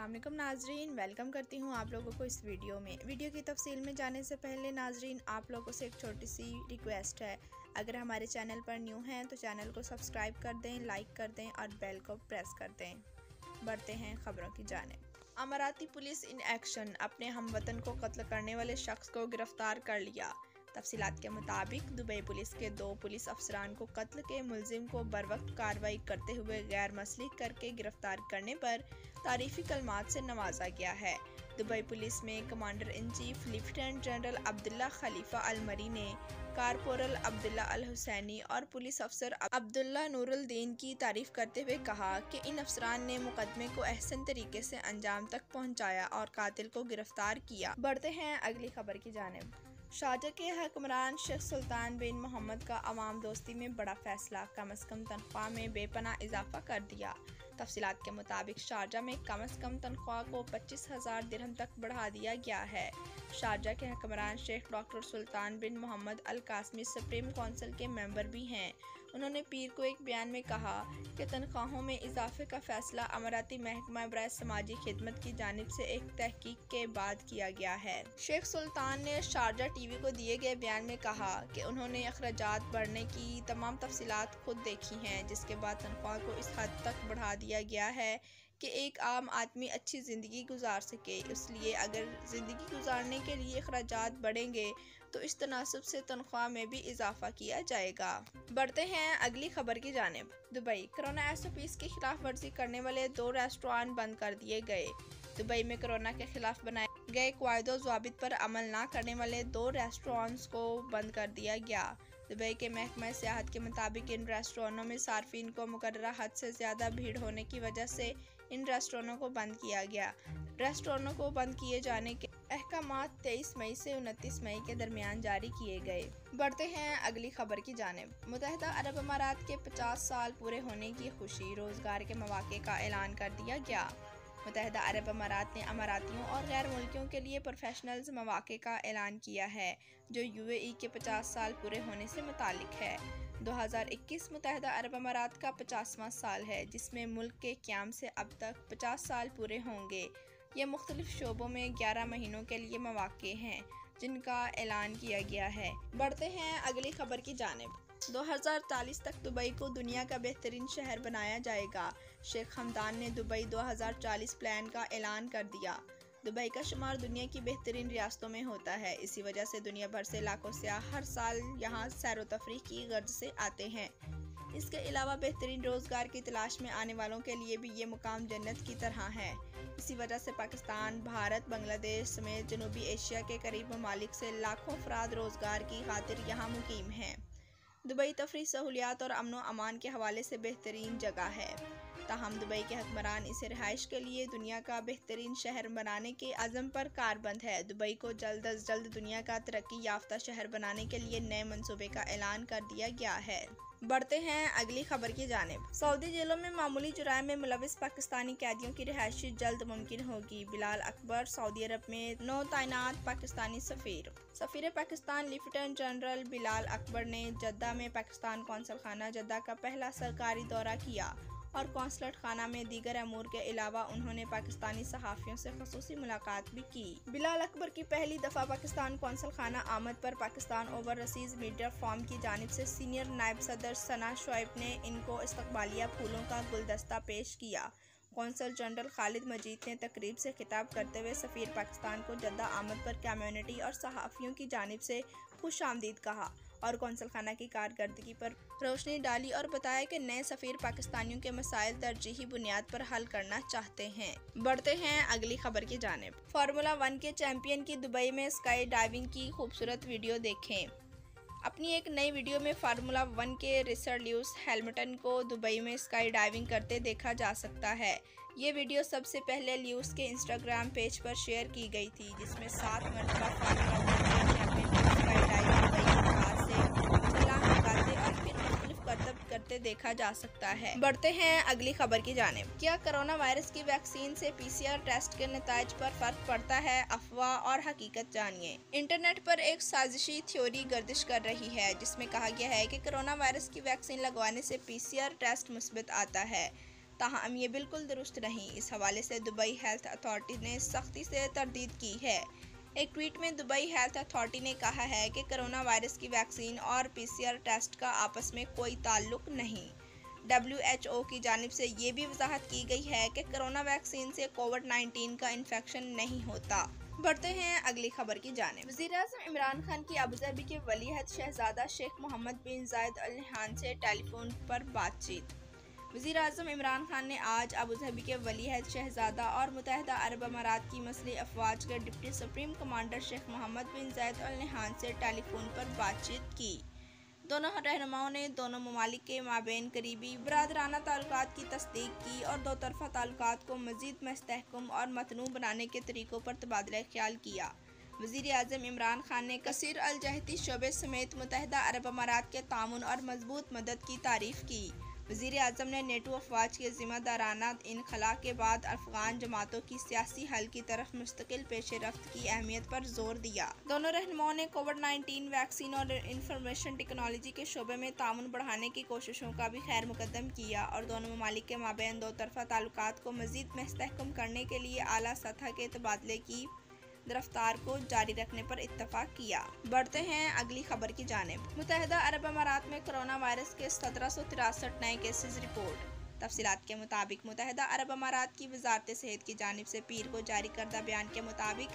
अस्सलाम वालेकुम नाजरीन, वेलकम करती हूँ आप लोगों को इस वीडियो में। वीडियो की तफसील में जाने से पहले नाजरीन आप लोगों से एक छोटी सी रिक्वेस्ट है, अगर हमारे चैनल पर न्यू हैं तो चैनल को सब्सक्राइब कर दें, लाइक कर दें और बेल को प्रेस कर दें। बढ़ते हैं खबरों की जानिब। अमाराती पुलिस इन एक्शन, अपने हमवतन को कत्ल करने वाले शख्स को गिरफ्तार कर लिया। तफसीलात के मुताबिक दुबई पुलिस के 2 पुलिस अफसरान को कत्ल के मुलजिम को बरवक्त कार्रवाई करते हुए गैर मसलिक करके गिरफ्तार करने पर तारीफी कलमात से नवाजा गया है। दुबई पुलिस में commander in chief lieutenant general Abdullah Khalifa Al Marri ने कारपोरल अब्दुल्ला अल हुसैनी और पुलिस अफसर अब्दुल्ला नूरुल दीन की तारीफ करते हुए कहा कि इन अफसरान ने मुकदमे को अहसन तरीके से अंजाम तक पहुंचाया और कातिल को गिरफ्तार किया। बढ़ते हैं अगली खबर की जानिब। शारजा के हुक्मरान शेख सुल्तान बिन मोहम्मद का अवाम दोस्ती में बड़ा फैसला, कम अज़ कम तनख्वाह में बेपनाह इजाफा कर दिया। तफसीलात के मुताबिक शारजा में कम अज़ कम तनख्वाह को 25,000 दिरहम तक बढ़ा दिया गया है। शारजा के हुक्मरान शेख डॉक्टर सुल्तान बिन मोहम्मद अल कासमी सुप्रीम काउंसिल के मेंबर भी हैं। उन्होंने पीर को एक बयान में कहा कि तनख्वाहों में इजाफे का फैसला अमाराती महकमा बराए समाजी खिदमत की जानिब से एक तहकीक के बाद किया गया है। शेख सुल्तान ने शारजा टीवी को दिए गए बयान में कहा कि उन्होंने अखराजात बढ़ने की तमाम तफसीलात खुद देखी हैं, जिसके बाद तनख्वाह को इस हद तक बढ़ा दिया गया है कि एक आम आदमी अच्छी ज़िंदगी गुजार सके। इसलिए अगर ज़िंदगी गुजारने के लिए अखराजात बढ़ेंगे तो इस तनासब से तनख्वाह में भी इजाफा किया जाएगा। बढ़ते हैं अगली खबर की जानिब। दुबई कोरोना SOPs की खिलाफ वर्जी करने वाले 2 रेस्टोरेंट बंद कर दिए गए। दुबई में कोरोना के खिलाफ बनाए गए कायदो ज़वाबित पर अमल न करने वाले 2 रेस्टोरेंट्स को बंद कर दिया गया। दुबई के महकमा सियाहत के मुताबिक इन रेस्टोरेंटों में सार्फिन को मुकर्ररा हद से ज़्यादा भीड़ होने की वजह से इन रेस्टोरेंटों को बंद किया गया। रेस्टोरेंटों को बंद किए जाने के अहकामात 23 मई से 29 मई के दरमियान जारी किए गए। बढ़ते हैं अगली खबर की जानिब। मुत्तहिदा अरब अमारात के 50 साल पूरे होने की खुशी, रोजगार के मौके का ऐलान कर दिया गया। मुत्तहिदा अरब अमारात ने अमारातियों और गैर मुल्कियों के लिए प्रोफेशनल्स मौके का ऐलान किया है, जो UAE के 50 साल पूरे होने से मुतालिक है। 2021 मुत्तहिदा अरब अमारात का 50वां साल है, जिसमें मुल्क के क़याम से अब तक 50 साल पूरे होंगे। ये मुख्तलिफ शोबों में 11 महीनों के लिए मौके हैं, जिनका ऐलान किया गया है। बढ़ते हैं अगली खबर की जानिब। 2040 तक दुबई को दुनिया का बेहतरीन शहर बनाया जाएगा। शेख हमदान ने दुबई 2040 प्लान का ऐलान कर दिया। दुबई का शुमार दुनिया की बेहतरीन रियासतों में होता है। इसी वजह से दुनिया भर से लाखों सयाह हर साल यहाँ सैर व तफरीह की गर्ज से आते हैं। इसके अलावा बेहतरीन रोजगार की तलाश में आने वालों के लिए भी ये मुकाम जन्नत की तरह है। इसी वजह से पाकिस्तान, भारत, बांग्लादेश समेत जनूबी एशिया के करीब ममालिक से लाखों अफराद रोजगार की खातिर यहाँ मुकीम हैं। दुबई तफरीह, सहूलियात और अमन व अमान के हवाले से बेहतरीन जगह है। ताहम दुबई के हुक्मरान इसे रिहाइश के लिए दुनिया का बेहतरीन शहर बनाने के अज़म पर कारबंद है। दुबई को जल्द अज जल्द दुनिया का तरक्की याफ्ता शहर बनाने के लिए नए मंसूबे का ऐलान कर दिया गया है। बढ़ते हैं अगली खबर की जानिब। सऊदी जेलों में मामूली जुराइम में मुलविस पाकिस्तानी कैदियों की रिहाइश जल्द मुमकिन होगी। बिलाल अकबर सऊदी अरब में नौ तैनात पाकिस्तानी सफीर पाकिस्तान लेफ्टिनेंट जनरल बिलाल अकबर ने जद्दा में पाकिस्तान कौंसल खाना जद्दा का पहला सरकारी दौरा किया और कौंसलट खाना में दीगर अमूर के अलावा उन्होंने पाकिस्तानी सहाफ़ियों से ख़ुसूसी मुलाकात भी की। बिलाल अकबर की पहली दफ़ा पाकिस्तान कौंसल खाना आमद पर पाकिस्तान ओवरसीज़ मीडिया फॉर्म की जानिब से सीनियर नायब सदर सना शुएब ने इनको इस्तकबालिया फूलों का गुलदस्ता पेश किया। कौंसल जनरल खालिद मजीद ने तकरीब से खिताब करते हुए सफ़ीर पाकिस्तान को जद्दा आमद पर कम्युनिटी और सहाफ़ियों की जानिब से खुश आमदीद कहा और कौंसल खाना की कारकर्दगी पर रोशनी डाली और बताया कि नए सफ़ीर पाकिस्तानियों के मसाइल तरजीही बुनियाद पर हल करना चाहते हैं। बढ़ते हैं अगली खबर की जानिब। फार्मूला 1 के चैंपियन की दुबई में स्काई डाइविंग की खूबसूरत वीडियो देखें। अपनी एक नई वीडियो में फार्मूला 1 के रेसर ल्यूइस हैमिल्टन को दुबई में स्काई डाइविंग करते देखा जा सकता है। ये वीडियो सबसे पहले ल्यूइस के इंस्टाग्राम पेज पर शेयर की गई थी, जिसमें 7 मरतबा फार्मूला 1 के चैंपियन को स्काई डाइविंग करते देखा जा सकता है। बढ़ते हैं अगली खबर की जानिब। क्या कोरोना वायरस की वैक्सीन से PCR टेस्ट के नताइज पर फर्क पड़ता है? अफवाह और हकीकत जानिए। इंटरनेट पर एक साजिशी थ्योरी गर्दिश कर रही है, जिसमें कहा गया है कि कोरोना वायरस की वैक्सीन लगवाने से PCR टेस्ट मुस्बत आता है। ताहम ये बिल्कुल दुरुस्त नहीं। इस हवाले से दुबई हेल्थ अथॉरिटी ने सख्ती से तरदीद की है। एक ट्वीट में दुबई हेल्थ अथॉरिटी ने कहा है कि कोरोना वायरस की वैक्सीन और PCR टेस्ट का आपस में कोई ताल्लुक नहीं। WHO की जानिब से ये भी वजाहत की गई है कि कोरोना वैक्सीन से कोविड-19 का इन्फेक्शन नहीं होता। बढ़ते हैं अगली खबर की जानिब। वज़ीर-ए-आज़म इमरान खान की अबूधाबी के वलीअहद शहजादा Sheikh Mohammed bin Zayed Al Nahyan से टेलीफोन पर बातचीत। वज़ीर-ए-आज़म इमरान खान ने आज अबूधाबी के वलीअहद शहजादा और मुत्तहिदा अरब अमारात की मसली अफवाज के deputy supreme commander Sheikh Mohammed bin Zayed Al Nahyan से टेलीफोन पर बातचीत की। दोनों रहनुमाओं ने दोनों ममालिक के माबैन करीबी बरादराना ताल्लुकात की तस्दीक की और दो तरफ़ा ताल्लुकात को मज़ीद मुस्तहकम और मतनू बनाने के तरीक़ों पर तबादला ख्याल किया। वज़ीर-ए-आज़म इमरान खान ने कसीर अल जहती शोबे समेत मुत्तहिदा अरब अमारात के तामुन और मजबूत मदद की तारीफ़ की। वज़ीर-ए-आज़म ने नेटो अफवाज के ज़िम्मेदाराना इनखला के बाद अफ़गान जमातों की सियासी हल की तरफ मुस्तकिल पेश रफ्त की अहमियत पर जोर दिया। दोनों रहनुमाओं ने कोविड-19 वैक्सीन और इंफॉर्मेशन टेक्नोलॉजी के शोबे में तामुन बढ़ाने की कोशिशों का भी खैर मुकद्दम किया और दोनों ममालिक के माबैन दो तरफ़ा ताल्लुकात को मज़ीद मुस्तहकम करने के लिए आला सतह के तबादले की रफ्तार को जारी रखने पर इत्तफाक किया। बढ़ते हैं अगली खबर की जानिब। मुत्तहिदा अरब अमारात में कोरोना वायरस के 1763 नए केसेस रिपोर्ट। तफसीलात के मुताबिक मुत्तहिदा अरब अमारात की वजारत सेहत की जानिब से पीर को जारी करदा बयान के मुताबिक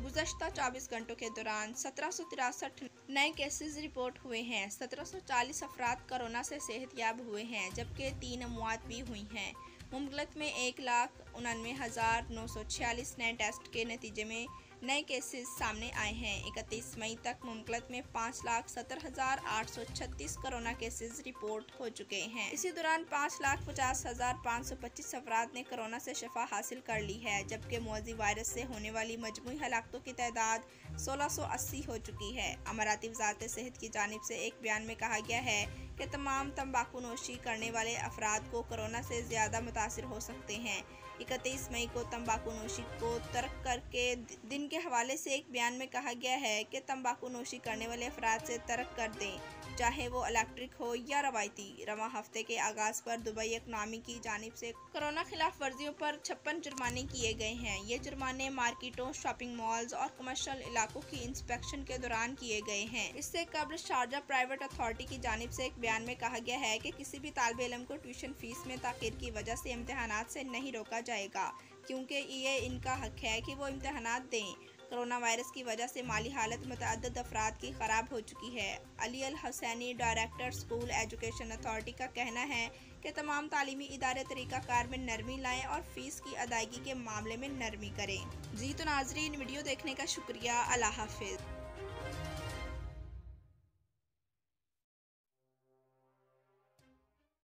गुज़श्ता 24 घंटों के दौरान 1763 नए केसेस रिपोर्ट हुए हैं। 1740 अफराद कोरोना से सेहतयाब हुए हैं जबकि 3 अमवात भी हुई हैं। मुमलकत में 1,99,946 नए टेस्ट के नतीजे में नए केसेस सामने आए हैं। 31 मई तक मुमलकत में 5,70,836 कोरोना केसेस रिपोर्ट हो चुके हैं। इसी दौरान 5,50,525 अफराद ने कोरोना से शफा हासिल कर ली है जबकि मौजी वायरस से होने वाली मजमूई हलाकतों की तादाद 1680 हो चुकी है। अमाराती वज़ारत सेहत की जानिब से एक बयान में कहा गया है कि तमाम तंबाकू नोशी करने वाले अफराद को कोरोना से ज़्यादा मुतासिर हो सकते हैं। 31 मई को तंबाकू नोशी को तर्क करके दिन के हवाले से एक बयान में कहा गया है कि तंबाकू नोशी करने वाले अफराद से तर्क कर दें, चाहे वो इलेक्ट्रिक हो या रवायती। रवां हफ्ते के आगाज़ पर दुबई इकनॉमी की जानिब से कोरोना खिलाफ वर्जियों पर 56 जुर्माने किए गए हैं। ये जुर्माने मार्केटों, शॉपिंग मॉल्स और कमर्शियल इलाकों की इंस्पेक्शन के दौरान किए गए हैं। इससे कबल शारजा प्राइवेट अथॉरिटी की जानिब से एक बयान में कहा गया है कि किसी भी तालिब इल्म को ट्यूशन फीस में ताख़ीर की वजह से इम्तहानात से नहीं रोका जाएगा क्योंकि ये इनका हक है कि वो इम्तहानात दें। कोरोना वायरस की वजह से माली हालत मुतअद्दिद अफराद की ख़राब हो चुकी है। Ali Al Husseini, director school education authority का कहना है कि तमाम तालीमी इदारे तरीक़ाकार में नरमी लाएं और फ़ीस की अदायगी के मामले में नरमी करें। जी तो नाज़रीन, वीडियो देखने का शुक्रिया। अल्लाह हाफ़िज़।